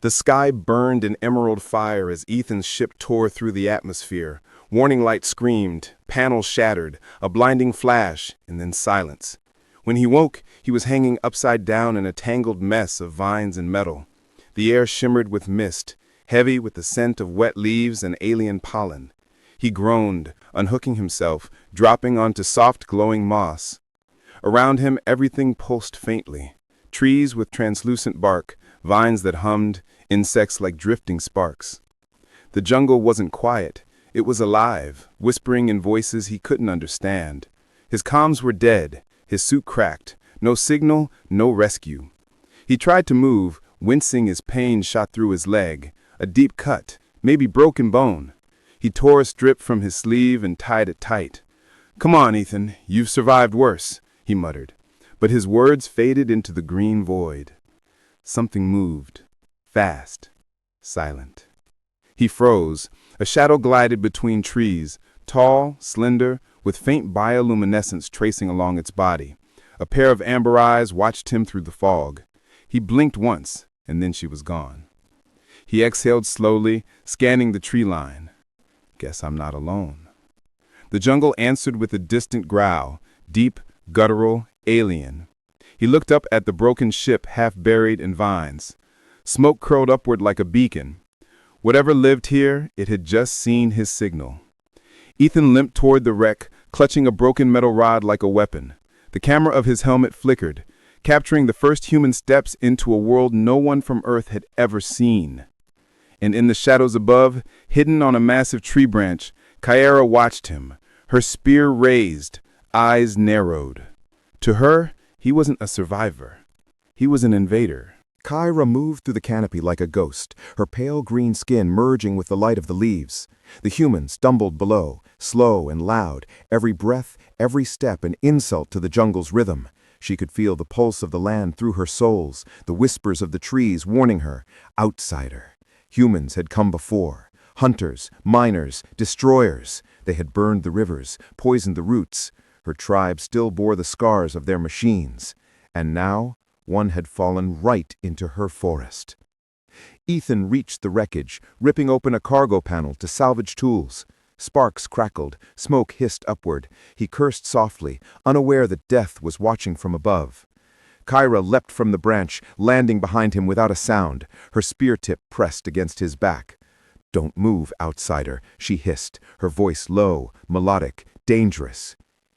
The sky burned in emerald fire as Ethan's ship tore through the atmosphere. Warning lights screamed, panels shattered, a blinding flash, and then silence. When he woke, he was hanging upside down in a tangled mess of vines and metal. The air shimmered with mist, heavy with the scent of wet leaves and alien pollen. He groaned, unhooking himself, dropping onto soft glowing moss. Around him, everything pulsed faintly. Trees with translucent bark, vines that hummed, insects like drifting sparks. The jungle wasn't quiet. It was alive, whispering in voices he couldn't understand. His comms were dead, his suit cracked. No signal, no rescue. He tried to move, wincing as pain shot through his leg. A deep cut, maybe broken bone. He tore a strip from his sleeve and tied it tight. "Come on, Ethan, you've survived worse," he muttered. But his words faded into the green void. Something moved. Fast. Silent. He froze. A shadow glided between trees, tall, slender, with faint bioluminescence tracing along its body. A pair of amber eyes watched him through the fog. He blinked once, and then she was gone. He exhaled slowly, scanning the tree line. Guess I'm not alone. The jungle answered with a distant growl, deep, guttural, alien. He looked up at the broken ship half buried in vines. Smoke curled upward like a beacon. Whatever lived here, it had just seen his signal. Ethan limped toward the wreck, clutching a broken metal rod like a weapon. The camera of his helmet flickered, capturing the first human steps into a world no one from Earth had ever seen. And in the shadows above, hidden on a massive tree branch, Kaera watched him, her spear raised, eyes narrowed. To her, he wasn't a survivor. He was an invader. Kaera moved through the canopy like a ghost, her pale green skin merging with the light of the leaves. The humans stumbled below, slow and loud, every breath, every step an insult to the jungle's rhythm. She could feel the pulse of the land through her soles, the whispers of the trees warning her, outsider. Humans had come before, hunters, miners, destroyers. They had burned the rivers, poisoned the roots. Her tribe still bore the scars of their machines. And now, one had fallen right into her forest. Ethan reached the wreckage, ripping open a cargo panel to salvage tools. Sparks crackled, smoke hissed upward. He cursed softly, unaware that death was watching from above. Kaera leapt from the branch, landing behind him without a sound, her spear tip pressed against his back. "Don't move, outsider," she hissed, her voice low, melodic, dangerous.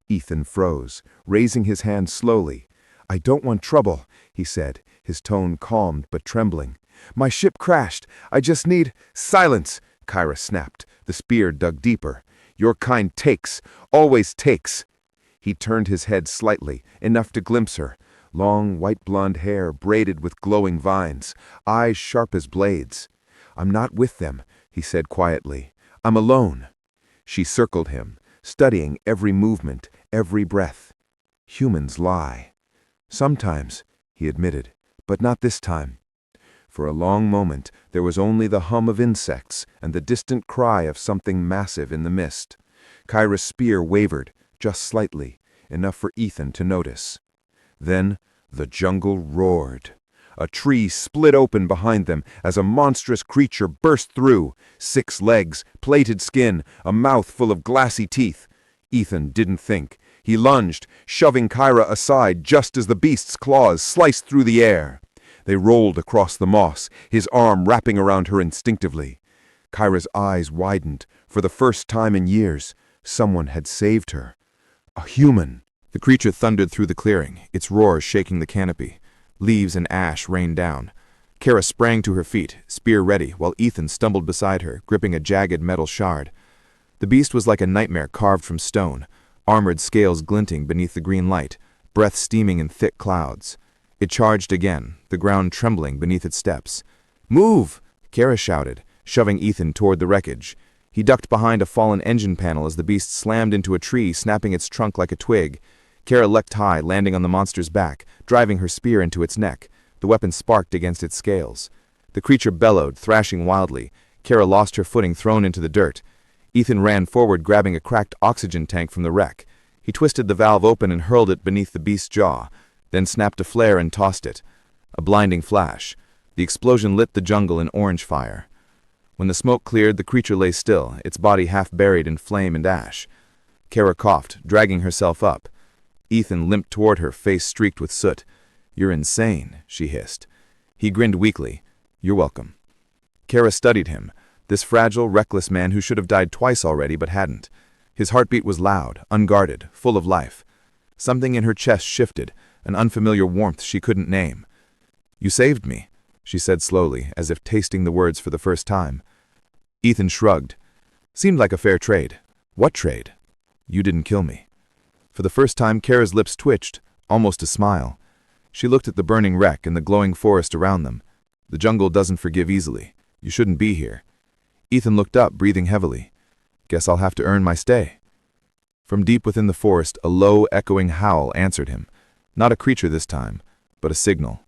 Ethan froze, raising his hand slowly. "I don't want trouble," he said, his tone calmed but trembling. "My ship crashed. I just need—" "Silence!" Kaera snapped, the spear dug deeper. "Your kind takes, always takes." He turned his head slightly, enough to glimpse her. Long, white blonde hair braided with glowing vines, eyes sharp as blades. "I'm not with them," he said quietly. "I'm alone." She circled him, studying every movement, every breath. Humans lie. "Sometimes," he admitted, "but not this time." For a long moment, there was only the hum of insects and the distant cry of something massive in the mist. Kaera's spear wavered, just slightly, enough for Ethan to notice. Then the jungle roared. A tree split open behind them as a monstrous creature burst through. 6 legs, plated skin, a mouth full of glassy teeth. Ethan didn't think. He lunged, shoving Kaera aside just as the beast's claws sliced through the air. They rolled across the moss, his arm wrapping around her instinctively. Kaera's eyes widened. For the first time in years, someone had saved her. A human. The creature thundered through the clearing, its roar shaking the canopy. Leaves and ash rained down. Kaera sprang to her feet, spear ready, while Ethan stumbled beside her, gripping a jagged metal shard. The beast was like a nightmare carved from stone, armored scales glinting beneath the green light, breath steaming in thick clouds. It charged again, the ground trembling beneath its steps. "Move!" Kaera shouted, shoving Ethan toward the wreckage. He ducked behind a fallen engine panel as the beast slammed into a tree, snapping its trunk like a twig. Kaera leapt high, landing on the monster's back, driving her spear into its neck. The weapon sparked against its scales. The creature bellowed, thrashing wildly. Kaera lost her footing, thrown into the dirt. Ethan ran forward, grabbing a cracked oxygen tank from the wreck. He twisted the valve open and hurled it beneath the beast's jaw, then snapped a flare and tossed it. A blinding flash. The explosion lit the jungle in orange fire. When the smoke cleared, the creature lay still, its body half buried in flame and ash. Kaera coughed, dragging herself up. Ethan limped toward her, face streaked with soot. "You're insane," she hissed. He grinned weakly. "You're welcome." Kaera studied him, this fragile, reckless man who should have died twice already but hadn't. His heartbeat was loud, unguarded, full of life. Something in her chest shifted, an unfamiliar warmth she couldn't name. "You saved me," she said slowly, as if tasting the words for the first time. Ethan shrugged. "Seemed like a fair trade." "What trade?" "You didn't kill me." For the first time, Kaera's lips twitched, almost a smile. She looked at the burning wreck and the glowing forest around them. "The jungle doesn't forgive easily. You shouldn't be here." Ethan looked up, breathing heavily. "Guess I'll have to earn my stay." From deep within the forest, a low, echoing howl answered him. Not a creature this time, but a signal.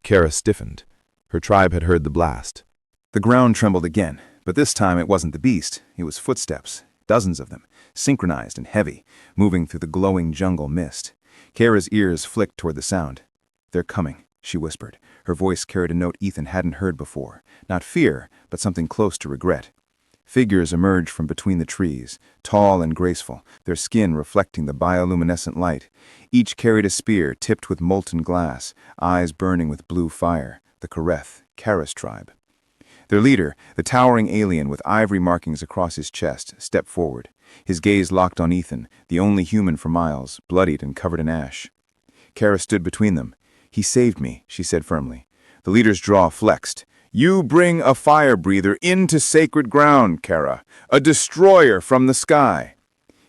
Kaera stiffened. Her tribe had heard the blast. The ground trembled again, but this time it wasn't the beast. It was footsteps, dozens of them, synchronized and heavy, moving through the glowing jungle mist. Kaera's ears flicked toward the sound. "They're coming," she whispered. Her voice carried a note Ethan hadn't heard before. Not fear, but something close to regret. Figures emerged from between the trees, tall and graceful, their skin reflecting the bioluminescent light. Each carried a spear tipped with molten glass, eyes burning with blue fire, the Kaera's tribe. Their leader, the towering alien with ivory markings across his chest, stepped forward. His gaze locked on Ethan, the only human for miles, bloodied and covered in ash. Kaera stood between them. "He saved me," she said firmly. The leader's jaw flexed. "You bring a fire breather into sacred ground, Kaera, a destroyer from the sky."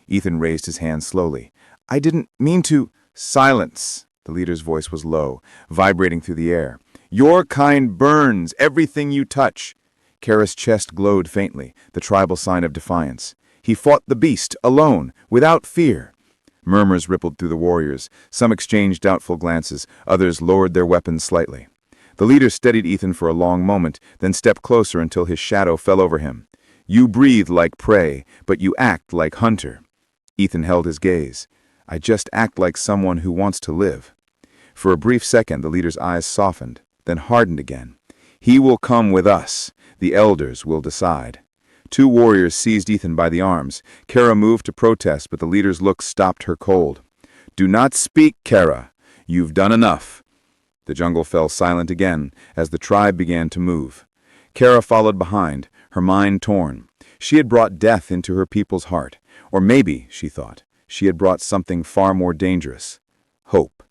Ethan raised his hand slowly. "I didn't mean to—" "Silence." The leader's voice was low, vibrating through the air. "Your kind burns everything you touch." Kaera's chest glowed faintly, the tribal sign of defiance. "He fought the beast, alone, without fear." Murmurs rippled through the warriors. Some exchanged doubtful glances, others lowered their weapons slightly. The leader steadied Ethan for a long moment, then stepped closer until his shadow fell over him. "You breathe like prey, but you act like hunter." Ethan held his gaze. "I just act like someone who wants to live." For a brief second, the leader's eyes softened, then hardened again. "He will come with us. The elders will decide." Two warriors seized Ethan by the arms. Kaera moved to protest, but the leader's look stopped her cold. "Do not speak, Kaera. You've done enough." The jungle fell silent again as the tribe began to move. Kaera followed behind, her mind torn. She had brought death into her people's heart. Or maybe, she thought, she had brought something far more dangerous. Hope.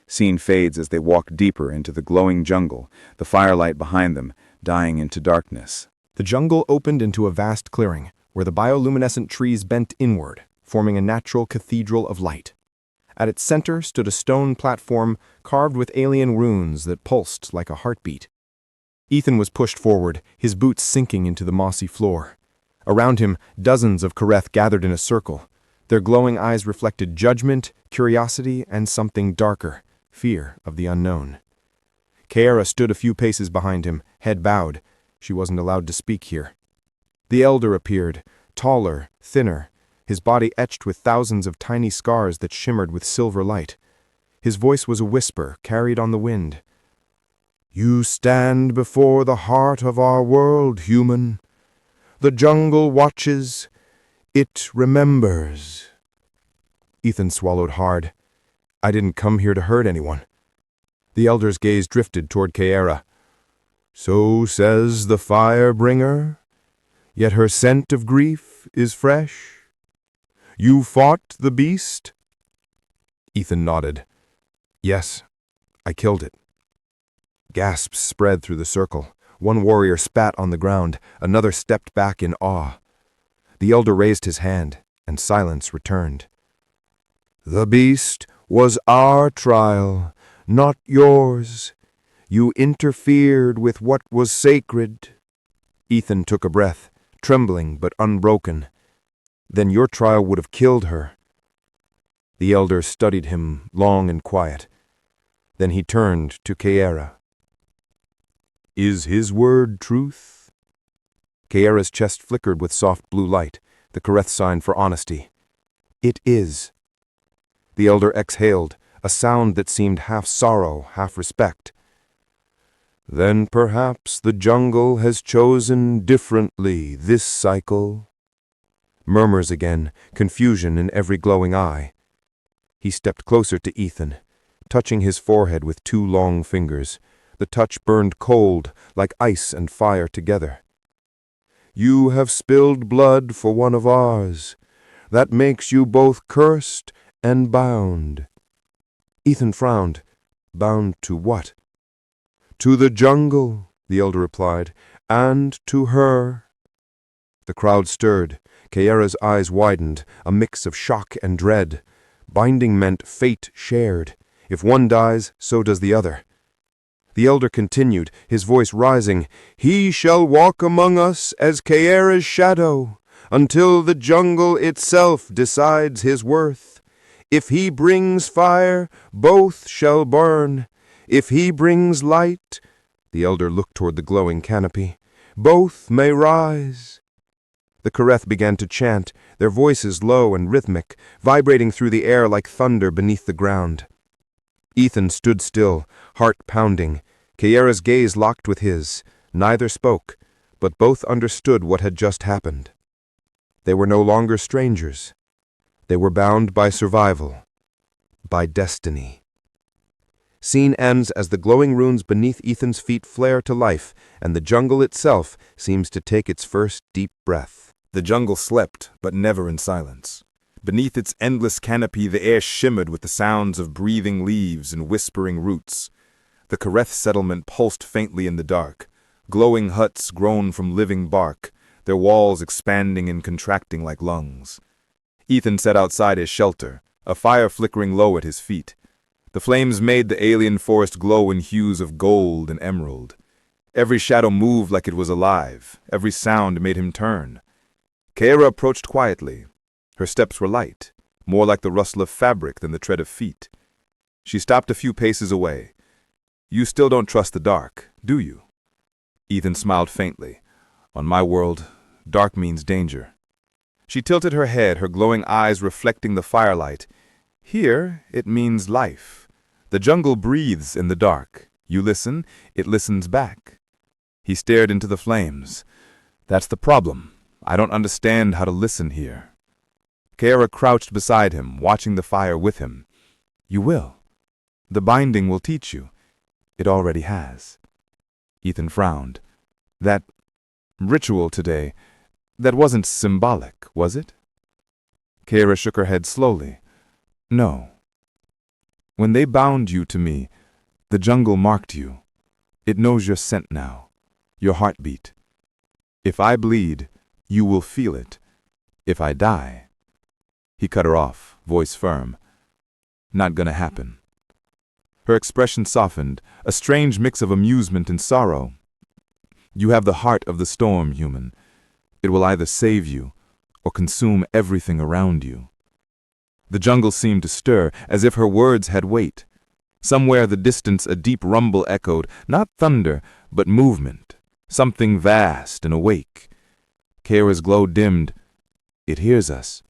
Scene fades as they walk deeper into the glowing jungle, the firelight behind them dying into darkness. The jungle opened into a vast clearing, where the bioluminescent trees bent inward, forming a natural cathedral of light. At its center stood a stone platform carved with alien runes that pulsed like a heartbeat. Ethan was pushed forward, his boots sinking into the mossy floor. Around him, dozens of Kaera gathered in a circle. Their glowing eyes reflected judgment, curiosity, and something darker, fear of the unknown. Kaera stood a few paces behind him, head bowed. She wasn't allowed to speak here. The elder appeared, taller, thinner, his body etched with thousands of tiny scars that shimmered with silver light. His voice was a whisper carried on the wind. "You stand before the heart of our world, human. The jungle watches. It remembers." Ethan swallowed hard. "I didn't come here to hurt anyone." The elder's gaze drifted toward Kaera. "So says the fire-bringer, yet her scent of grief is fresh. You fought the beast?" Ethan nodded. "Yes, I killed it." Gasps spread through the circle. One warrior spat on the ground, another stepped back in awe. The elder raised his hand, and silence returned. "The beast was our trial, not yours. You interfered with what was sacred." Ethan took a breath, trembling but unbroken. "Then your trial would have killed her." The elder studied him long and quiet. Then he turned to Kaera. "Is his word truth?" Kaera's chest flickered with soft blue light, the Kaera sign for honesty. "It is." The elder exhaled, a sound that seemed half sorrow, half respect. Then perhaps the jungle has chosen differently this cycle. Murmurs again, confusion in every glowing eye. He stepped closer to Ethan, touching his forehead with two long fingers. The touch burned cold, like ice and fire together. You have spilled blood for one of ours. That makes you both cursed and bound. Ethan frowned. Bound to what? To the jungle, the elder replied, and to her. The crowd stirred. Kaera's eyes widened, a mix of shock and dread. Binding meant fate shared. If one dies, so does the other. The elder continued, his voice rising, He shall walk among us as Kaera's shadow, until the jungle itself decides his worth. If he brings fire, both shall burn. If he brings light, the elder looked toward the glowing canopy, both may rise. The Kaereth began to chant, their voices low and rhythmic, vibrating through the air like thunder beneath the ground. Ethan stood still, heart pounding. Kaera's gaze locked with his. Neither spoke, but both understood what had just happened. They were no longer strangers. They were bound by survival, by destiny. Scene ends as the glowing runes beneath Ethan's feet flare to life, and the jungle itself seems to take its first deep breath. The jungle slept, but never in silence. Beneath its endless canopy, the air shimmered with the sounds of breathing leaves and whispering roots. The Kaereth settlement pulsed faintly in the dark. Glowing huts groaned from living bark, their walls expanding and contracting like lungs. Ethan sat outside his shelter, a fire flickering low at his feet. The flames made the alien forest glow in hues of gold and emerald. Every shadow moved like it was alive. Every sound made him turn. Kaera approached quietly. Her steps were light, more like the rustle of fabric than the tread of feet. She stopped a few paces away. You still don't trust the dark, do you? Ethan smiled faintly. On my world, dark means danger. She tilted her head, her glowing eyes reflecting the firelight. Here, it means life. The jungle breathes in the dark. You listen, it listens back. He stared into the flames. That's the problem. I don't understand how to listen here. Kaera crouched beside him, watching the fire with him. You will. The binding will teach you. It already has. Ethan frowned. That ritual today, that wasn't symbolic, was it? Kaera shook her head slowly. No. When they bound you to me, the jungle marked you. It knows your scent now, your heartbeat. If I bleed, you will feel it. If I die. He cut her off, voice firm. Not gonna happen. Her expression softened, a strange mix of amusement and sorrow. You have the heart of the storm, human. It will either save you or consume everything around you. The jungle seemed to stir, as if her words had weight. Somewhere in the distance a deep rumble echoed, not thunder, but movement, something vast and awake. Kaera's glow dimmed. It hears us.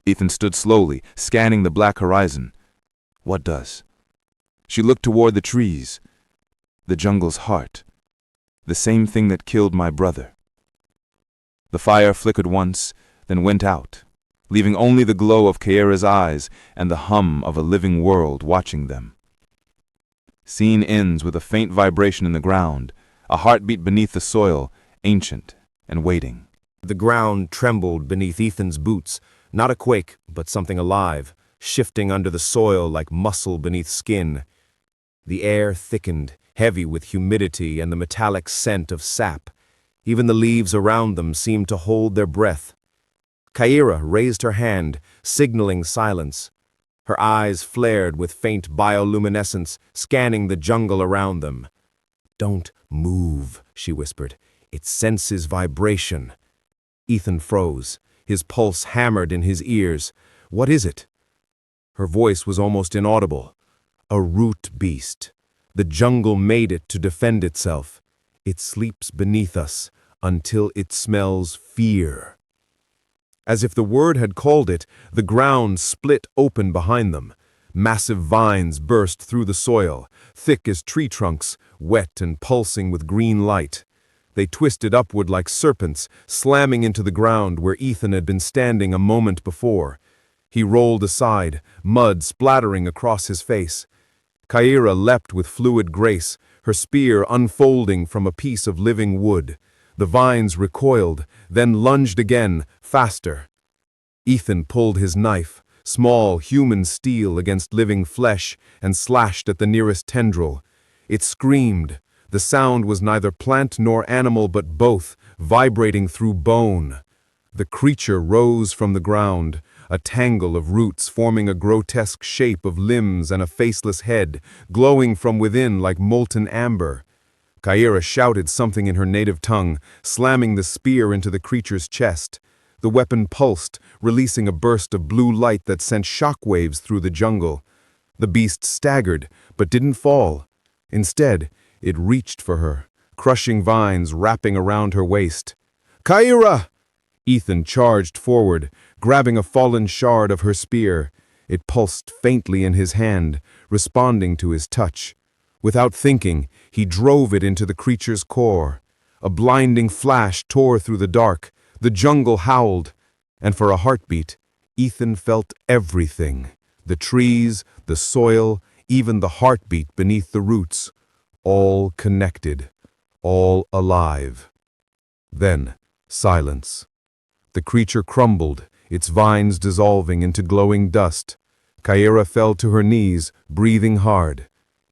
Ethan stood slowly, scanning the black horizon. What does? She looked toward the trees. The jungle's heart. The same thing that killed my brother. The fire flickered once, then went out, leaving only the glow of Kaera's eyes and the hum of a living world watching them. Scene ends with a faint vibration in the ground, a heartbeat beneath the soil, ancient and waiting. The ground trembled beneath Ethan's boots, not a quake, but something alive, shifting under the soil like muscle beneath skin. The air thickened, heavy with humidity and the metallic scent of sap. Even the leaves around them seemed to hold their breath. Kaera raised her hand, signaling silence. Her eyes flared with faint bioluminescence, scanning the jungle around them. "Don't move," she whispered. "It senses vibration." Ethan froze. His pulse hammered in his ears. "What is it?" Her voice was almost inaudible. "A root beast. The jungle made it to defend itself. It sleeps beneath us until it smells fear." As if the word had called it, the ground split open behind them. Massive vines burst through the soil, thick as tree trunks, wet and pulsing with green light. They twisted upward like serpents, slamming into the ground where Ethan had been standing a moment before. He rolled aside, mud splattering across his face. Kaera leapt with fluid grace, her spear unfolding from a piece of living wood. The vines recoiled, then lunged again, faster. Ethan pulled his knife, small human steel against living flesh, and slashed at the nearest tendril. It screamed. The sound was neither plant nor animal but both, vibrating through bone. The creature rose from the ground, a tangle of roots forming a grotesque shape of limbs and a faceless head, glowing from within like molten amber. Kaera shouted something in her native tongue, slamming the spear into the creature's chest. The weapon pulsed, releasing a burst of blue light that sent shockwaves through the jungle. The beast staggered, but didn't fall. Instead, it reached for her, crushing vines wrapping around her waist. "Kaera!" Ethan charged forward, grabbing a fallen shard of her spear. It pulsed faintly in his hand, responding to his touch. Without thinking, he drove it into the creature's core. A blinding flash tore through the dark. The jungle howled, and for a heartbeat, Ethan felt everything. The trees, the soil, even the heartbeat beneath the roots. All connected, all alive. Then, silence. The creature crumbled, its vines dissolving into glowing dust. Kaera fell to her knees, breathing hard.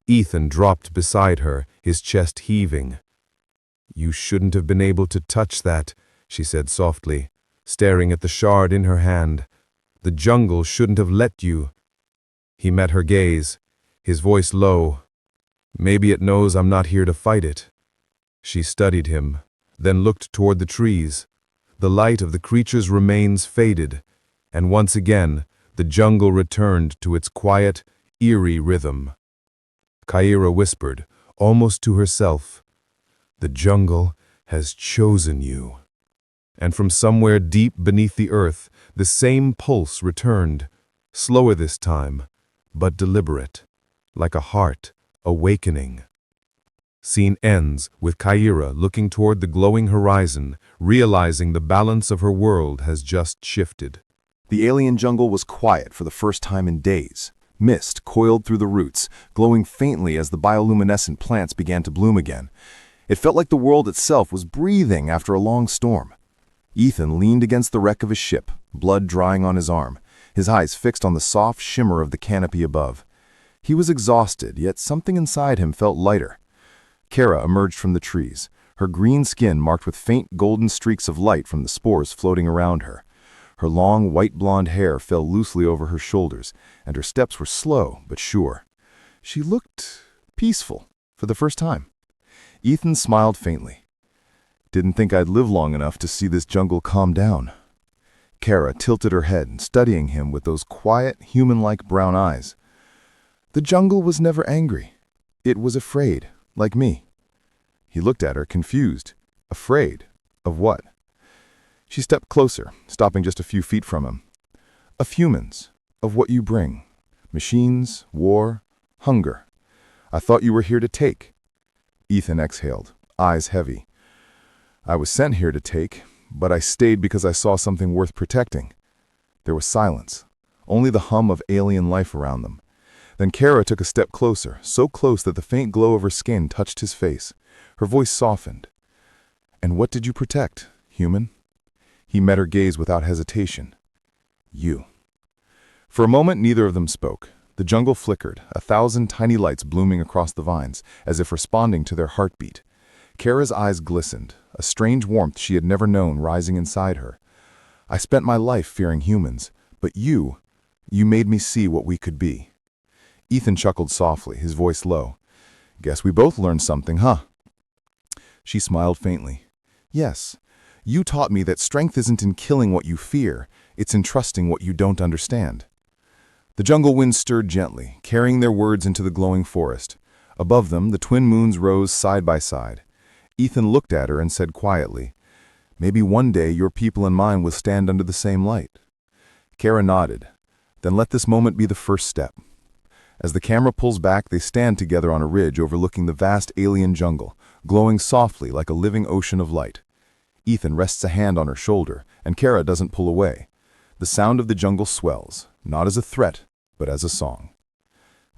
Ethan dropped beside her, his chest heaving. "You shouldn't have been able to touch that," she said softly, staring at the shard in her hand. "The jungle shouldn't have let you." He met her gaze, his voice low. "Maybe it knows I'm not here to fight it." She studied him, then looked toward the trees. The light of the creature's remains faded, and once again the jungle returned to its quiet, eerie rhythm. Kaera whispered, almost to herself, "The jungle has chosen you." And from somewhere deep beneath the earth, the same pulse returned, slower this time, but deliberate, like a heart awakening. Scene ends with Kaera looking toward the glowing horizon, realizing the balance of her world has just shifted. The alien jungle was quiet for the first time in days. Mist coiled through the roots, glowing faintly as the bioluminescent plants began to bloom again. It felt like the world itself was breathing after a long storm. Ethan leaned against the wreck of his ship, blood drying on his arm, his eyes fixed on the soft shimmer of the canopy above. He was exhausted, yet something inside him felt lighter. Kaera emerged from the trees, her green skin marked with faint golden streaks of light from the spores floating around her. Her long, white blonde hair fell loosely over her shoulders, and her steps were slow but sure. She looked peaceful for the first time. Ethan smiled faintly. "Didn't think I'd live long enough to see this jungle calm down." Kaera tilted her head, studying him with those quiet, human-like brown eyes. "The jungle was never angry. It was afraid, like me." He looked at her, confused. Afraid? Of what? She stepped closer, stopping just a few feet from him. "Of humans, of what you bring. Machines, war, hunger. I thought you were here to take." Ethan exhaled, eyes heavy. "I was sent here to take, but I stayed because I saw something worth protecting." There was silence, only the hum of alien life around them. Then Kaera took a step closer, so close that the faint glow of her skin touched his face. Her voice softened. "And what did you protect, human?" He met her gaze without hesitation. "You." For a moment, neither of them spoke. The jungle flickered, 1,000 tiny lights blooming across the vines, as if responding to their heartbeat. Kaera's eyes glistened, a strange warmth she had never known rising inside her. "I spent my life fearing humans, but you made me see what we could be." Ethan chuckled softly, his voice low. "Guess we both learned something, huh?" She smiled faintly. "Yes, you taught me that strength isn't in killing what you fear, it's in trusting what you don't understand." The jungle wind stirred gently, carrying their words into the glowing forest. Above them, the twin moons rose side by side. Ethan looked at her and said quietly, "Maybe one day your people and mine will stand under the same light." Kaera nodded. "Then let this moment be the first step. As the camera pulls back, they stand together on a ridge overlooking the vast alien jungle, glowing softly like a living ocean of light. Ethan rests a hand on her shoulder, and Kaera doesn't pull away. The sound of the jungle swells, not as a threat, but as a song.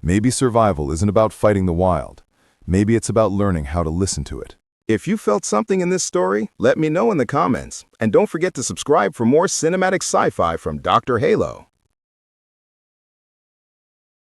Maybe survival isn't about fighting the wild. Maybe it's about learning how to listen to it. If you felt something in this story, let me know in the comments. And don't forget to subscribe for more cinematic sci-fi from Dr. Halo.